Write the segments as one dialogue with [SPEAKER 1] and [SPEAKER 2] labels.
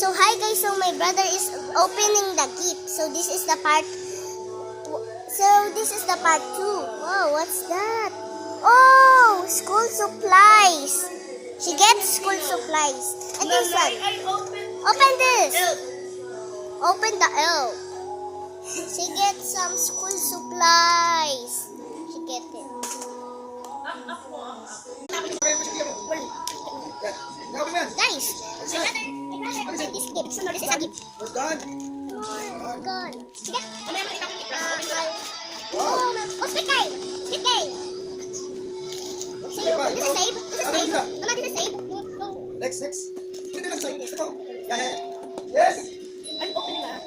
[SPEAKER 1] So hi guys, so my brother is opening the gift. So this is the part 2. Wow, what's that? Oh, school supplies. She gets school supplies. And this one. Open this. Open the L. She gets some school supplies. She gets it. Guys, this gift. This is a gift. Oh, God. Sige. Oh, spit guy. Spit guy. Save. This is save. This is save. Mama, this is save.
[SPEAKER 2] Next. Hindi lang sa'yo. Ito. Yes.
[SPEAKER 1] I'm opening na.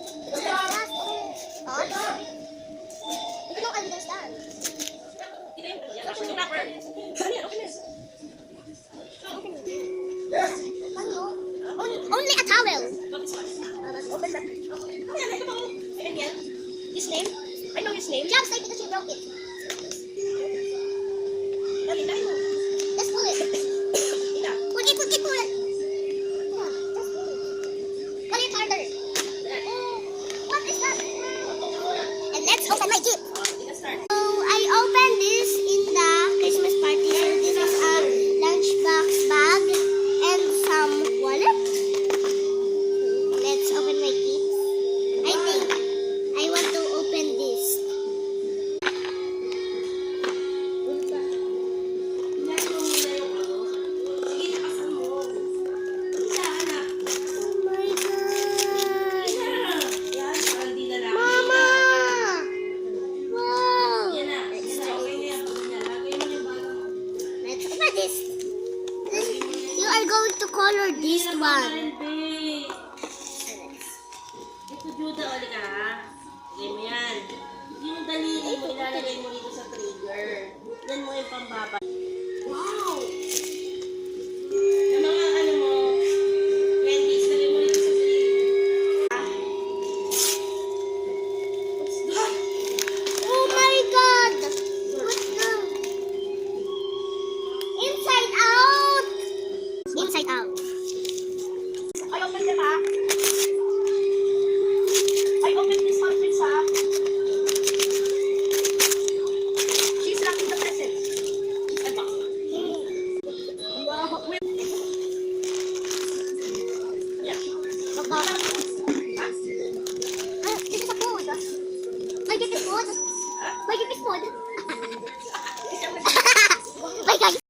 [SPEAKER 1] Ito yung Alvin Star.
[SPEAKER 2] Yes.
[SPEAKER 1] Only a towel.
[SPEAKER 3] Open that. His name? I know his name.
[SPEAKER 1] Jobs like because she broke it.
[SPEAKER 3] Dali.